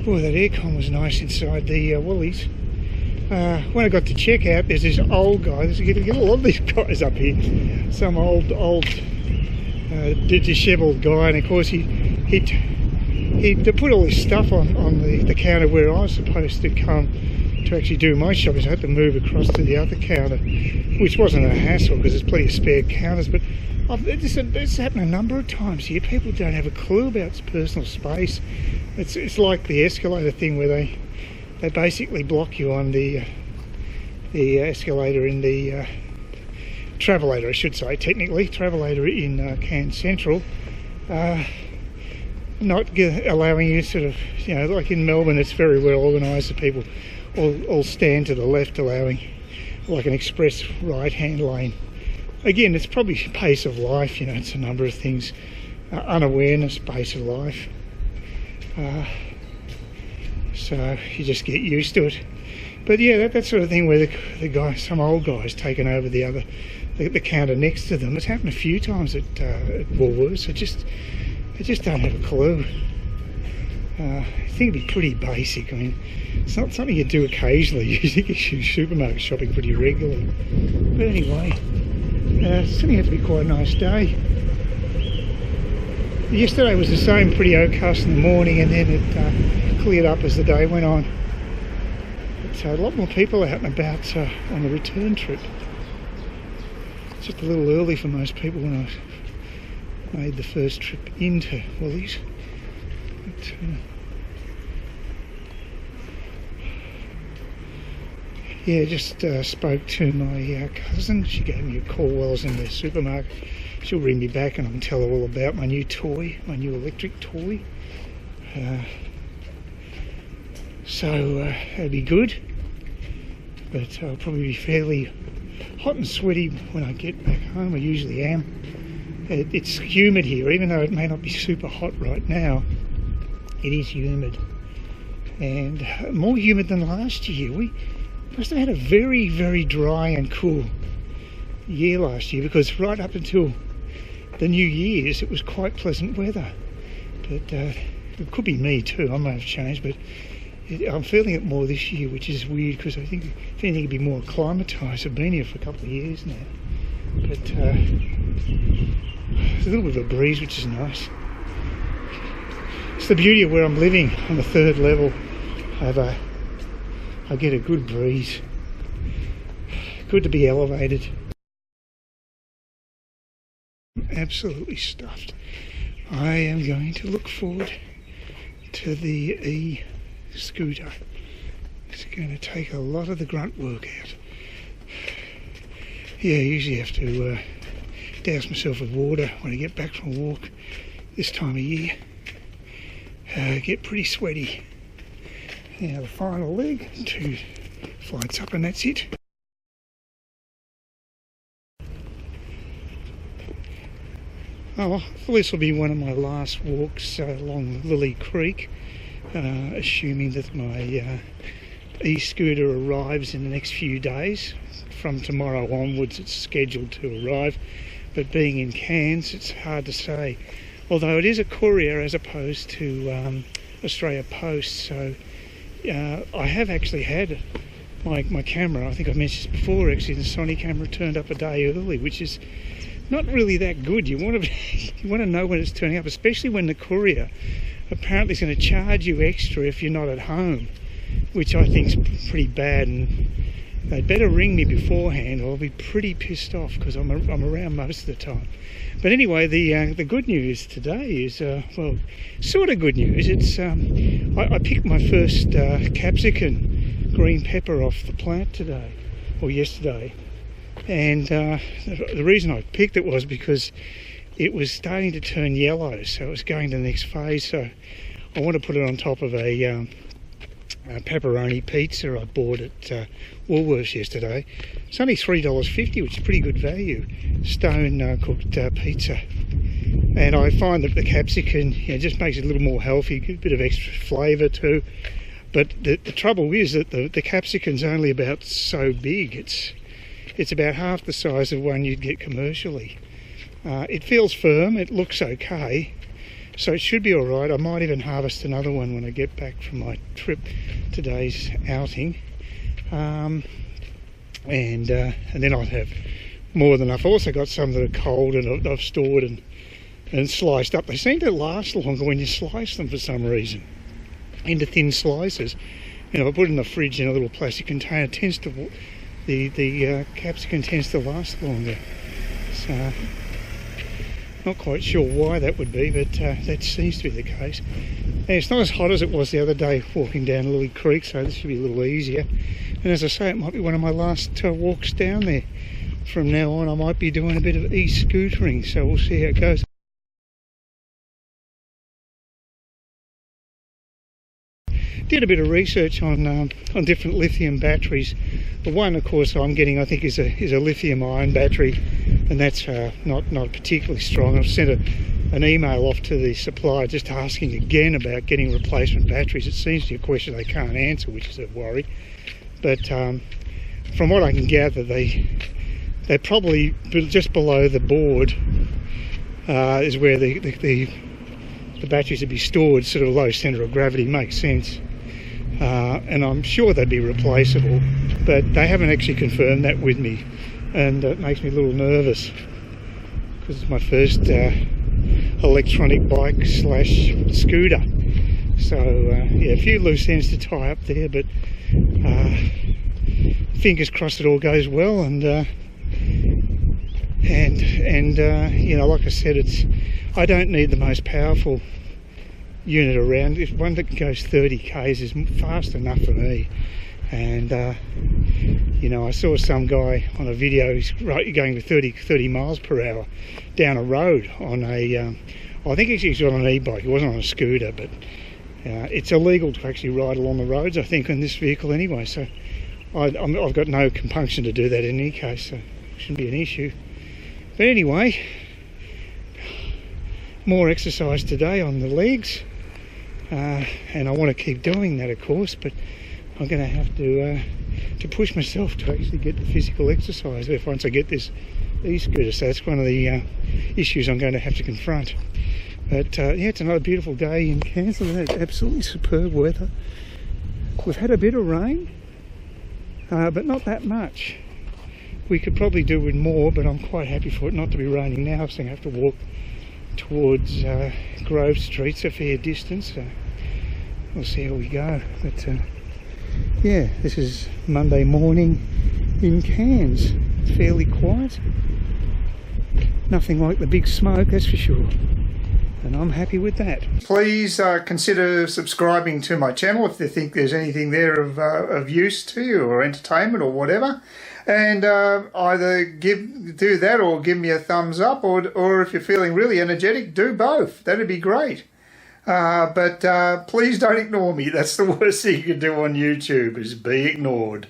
Boy, that aircon was nice inside the Woolies. When I got to checkout, there's this old guy. You get a lot of these guys up here. Some old dishevelled guy, and of course he put all this stuff on the counter where I was supposed to come to actually do my shopping. So I had to move across to the other counter, which wasn't a hassle because there's plenty of spare counters. But it's happened a number of times here. People don't have a clue about personal space. It's like the escalator thing where they basically block you on the escalator in the travelator, I should say, technically travelator in Cairns Central, not allowing you sort of, you know, like in Melbourne, it's very well organised. The people all stand to the left, allowing like an express right-hand lane. Again, it's probably pace of life, you know, it's a number of things, unawareness, pace of life. So you just get used to it. But yeah, that sort of thing where the guy, some old guy's taken over the counter next to them. It's happened a few times at Woolworths. They just don't have a clue. I think it'd be pretty basic. I mean, it's not something you do occasionally. You think you should supermarket shopping pretty regularly. But anyway, it's turning out to be quite a nice day. Yesterday was the same, pretty overcast in the morning, and then it cleared up as the day went on. So a lot more people out and about on the return trip. It's just a little early for most people when I made the first trip into Woolies. But, yeah, just spoke to my cousin. She gave me a call while I was in the supermarket. She'll ring me back and I can tell her all about my new toy, my new electric toy. So that'll be good. But I'll probably be fairly hot and sweaty when I get back home. I usually am. It's humid here, even though it may not be super hot right now. It is humid, and more humid than last year. We must have had a very, very dry and cool year last year, because right up until the New Year's it was quite pleasant weather. But it could be me too, I may have changed, but I'm feeling it more this year, which is weird, because I think if anything it'd be more acclimatised. I've been here for a couple of years now, but there's a little bit of a breeze, which is nice. It's the beauty of where I'm living on the third level. I get a good breeze. Good to be elevated. Absolutely stuffed. I am going to look forward to the e-scooter. It's going to take a lot of the grunt work out. Yeah, I usually have to douse myself with water when I get back from a walk this time of year. Get pretty sweaty. Now the final leg, 2 flights up and that's it. Oh, this will be one of my last walks along Lily Creek, assuming that my e-scooter arrives in the next few days. From tomorrow onwards it's scheduled to arrive, but being in Cairns it's hard to say. Although it is a courier as opposed to Australia Post, so I have actually had my camera, I think I mentioned this before actually, the Sony camera turned up a day early, which is not really that good. You want to know when it's turning up, especially when the courier apparently is going to charge you extra if you're not at home, which I think is pretty bad, and they'd better ring me beforehand or I'll be pretty pissed off, because I'm around most of the time. But anyway, the good news today is, well, sort of good news. It's I picked my first capsicum, green pepper, off the plant today, or yesterday. And the reason I picked it was because it was starting to turn yellow, so it was going to the next phase. So I want to put it on top of a pepperoni pizza I bought at Woolworths yesterday. It's only $3.50, which is pretty good value. Stone cooked pizza. And I find that the capsicum, you know, just makes it a little more healthy, a bit of extra flavour too. But the trouble is that the capsicum's only about so big. It's about half the size of one you'd get commercially. It feels firm, it looks okay, So it should be all right. I might even harvest another one when I get back from my trip, today's outing. And then I'll have more than enough. I've also got some that are cold and I've stored and sliced up. They seem to last longer when you slice them for some reason, into thin slices. You know, if I put it in the fridge in a little plastic container, it tends to, the capsicum tends to last longer. So, not quite sure why that would be, but that seems to be the case. And it's not as hot as it was the other day walking down Lily Creek, so this should be a little easier. And as I say, it might be one of my last walks down there. From now on, I might be doing a bit of e-scootering, so we'll see how it goes. Did a bit of research on different lithium batteries. The one, of course, I'm getting, I think, is a lithium-ion battery, and that's not particularly strong. I've sent an email off to the supplier just asking again about getting replacement batteries. It seems to be a question they can't answer, which is a worry. But from what I can gather, they're probably just below the board is where the batteries would be stored. Sort of low centre of gravity makes sense. And I'm sure they'd be replaceable, but they haven't actually confirmed that with me, and it makes me a little nervous because it's my first electronic bike slash scooter. So yeah, a few loose ends to tie up there, but fingers crossed it all goes well. And you know, like I said, I don't need the most powerful unit around. If one that goes 30 k's is fast enough for me. And you know, I saw some guy on a video, he's going with 30 miles per hour down a road on a I think he's on an e-bike. He wasn't on a scooter, but it's illegal to actually ride along the roads, I think, on this vehicle anyway, so I've got no compunction to do that in any case, so it shouldn't be an issue. But anyway, more exercise today on the legs. And I want to keep doing that, of course, but I'm going to have to push myself to actually get the physical exercise once I get this e-scooter. So that's one of the issues I'm going to have to confront. But yeah, it's another beautiful day in Cairns. It's absolutely superb weather. We've had a bit of rain, but not that much. We could probably do with more, but I'm quite happy for it not to be raining now, so I have to walk towards Grove Street's a fair distance, so we'll see how we go. But yeah, this is Monday morning in Cairns. Fairly quiet, nothing like the big smoke, that's for sure, and I'm happy with that. Please consider subscribing to my channel if you think there's anything there of use to you, or entertainment or whatever. And either do that or give me a thumbs up, or if you're feeling really energetic, do both. That'd be great. But please don't ignore me. That's the worst thing you can do on YouTube, is be ignored.